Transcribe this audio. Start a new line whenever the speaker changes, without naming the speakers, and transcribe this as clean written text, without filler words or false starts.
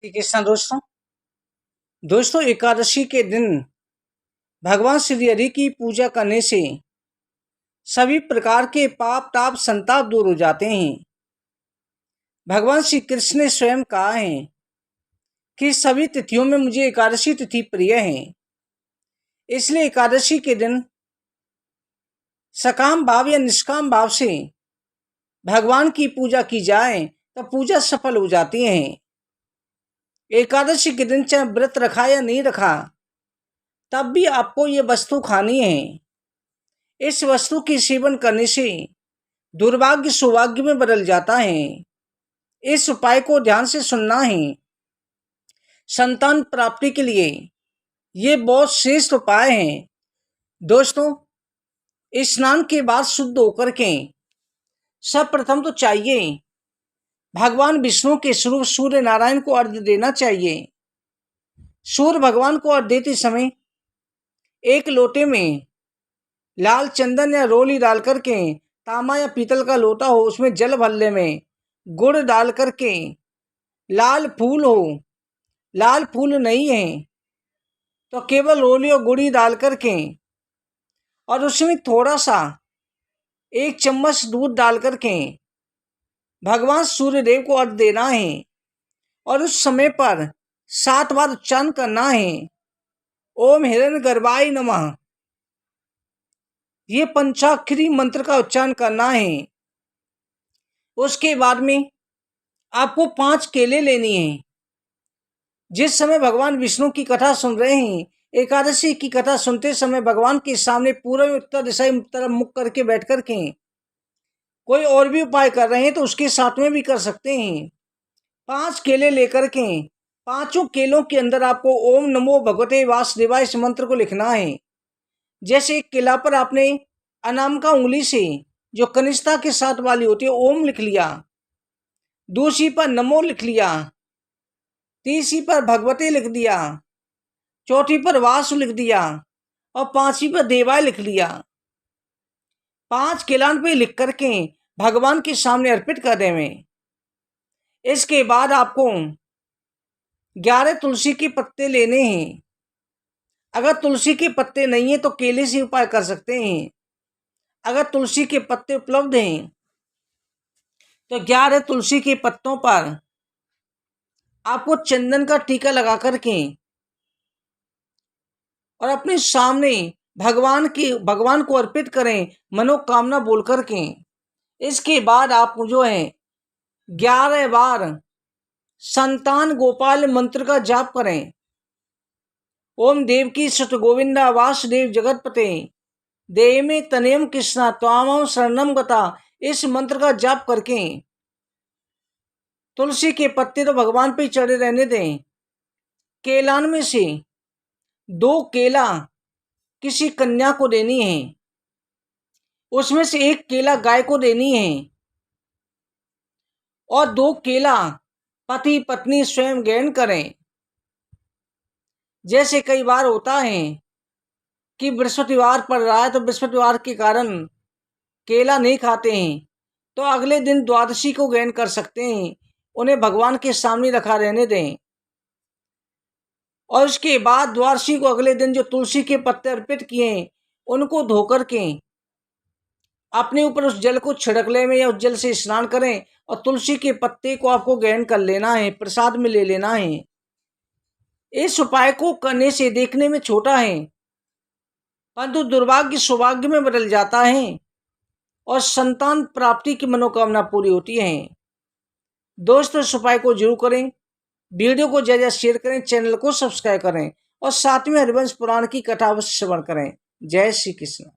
श्री कृष्ण। दोस्तों एकादशी के दिन भगवान श्री हरि की पूजा करने से सभी प्रकार के पाप ताप संताप दूर हो जाते हैं। भगवान श्री कृष्ण ने स्वयं कहा है कि सभी तिथियों में मुझे एकादशी तिथि प्रिय है। इसलिए एकादशी के दिन सकाम भाव या निष्काम भाव से भगवान की पूजा की जाए तो पूजा सफल हो जाती है। एकादशी के दिन चाहे व्रत रखा या नहीं रखा, तब भी आपको ये वस्तु खानी है। इस वस्तु के सेवन करने से दुर्भाग्य सौभाग्य में बदल जाता है। इस उपाय को ध्यान से सुनना है। संतान प्राप्ति के लिए ये बहुत श्रेष्ठ उपाय है। दोस्तों, स्नान के बाद शुद्ध होकर के सर्वप्रथम तो चाहिए भगवान विष्णु के स्वरूप सूर्य नारायण को अर्घ्य देना चाहिए। सूर्य भगवान को अर्घ्य देते समय एक लोटे में लाल चंदन या रोली डाल करके, तांबा या पीतल का लोटा हो, उसमें जल भल्ले में गुड़ डाल करके, लाल फूल हो, लाल फूल नहीं है तो केवल रोली और गुड़ी डाल करके, और उसमें थोड़ा सा 1 चम्मच दूध डाल करके भगवान सूर्यदेव को अर्घ्य देना है। और उस समय पर 7 बार उच्चारण करना है। ओम हिरण्यगर्भाय नमः, ये पंचाक्षरी मंत्र का उच्चारण करना है। उसके बाद में आपको 5 केले लेनी है। जिस समय भगवान विष्णु की कथा सुन रहे हैं, एकादशी की कथा सुनते समय भगवान के सामने पूर्व उत्तर दिशा तरफ मुख करके बैठ करके कोई और भी उपाय कर रहे हैं तो उसके साथ में भी कर सकते हैं। 5 केले लेकर के 5 केलों के अंदर आपको ओम नमो भगवते वासुदेवाय इस मंत्र को लिखना है। जैसे एक केला पर आपने अनामिका उंगली से, जो कनिष्ठा के साथ वाली होती है, ओम लिख लिया, दूसरी पर नमो लिख लिया, तीसरी पर भगवते लिख दिया, चौथी पर वासु लिख दिया और 5वीं पर देवाय लिख लिया। 5 केलान पे लिख करके भगवान के सामने अर्पित कर देवें। इसके बाद आपको 11 तुलसी के पत्ते लेने हैं। अगर तुलसी के पत्ते नहीं है तो केले से उपाय कर सकते हैं। अगर तुलसी के पत्ते उपलब्ध हैं तो 11 तुलसी के पत्तों पर आपको चंदन का टीका लगा करके और अपने सामने भगवान को अर्पित करें, मनोकामना बोल करके। इसके बाद आप जो है 11 बार संतान गोपाल मंत्र का जाप करें। ओम देवकी सुत गोविंदा वासुदेव जगतपते देमे तनेम कृष्णा त्वामं शरणम गता, इस मंत्र का जाप करके तुलसी के पत्ते तो भगवान पे चढ़े रहने दें। केलान में से 2 केला किसी कन्या को देनी है, उसमें से 1 केला गाय को देनी है और 2 केला पति पत्नी स्वयं ग्रहण करें। जैसे कई बार होता है कि बृहस्पतिवार पड़ रहा है तो बृहस्पतिवार के कारण केला नहीं खाते हैं, तो अगले दिन द्वादशी को ग्रहण कर सकते हैं। उन्हें भगवान के सामने रखा रहने दें और उसके बाद द्वादशी को अगले दिन जो तुलसी के पत्ते अर्पित किए हैं उनको धोकर के अपने ऊपर उस जल को छिड़क लें या उस जल से स्नान करें और तुलसी के पत्ते को आपको ग्रहण कर लेना है, प्रसाद में ले लेना है। इस उपाय को करने से देखने में छोटा है परंतु दुर्भाग्य सौभाग्य में बदल जाता है और संतान प्राप्ति की मनोकामना पूरी होती है। दोस्तों, इस उपाय को जरूर करें। वीडियो को ज्यादा शेयर करें, चैनल को सब्सक्राइब करें और साथ में हरिवंश पुराण की कथा अवश्य श्रवण करें। जय श्री कृष्ण।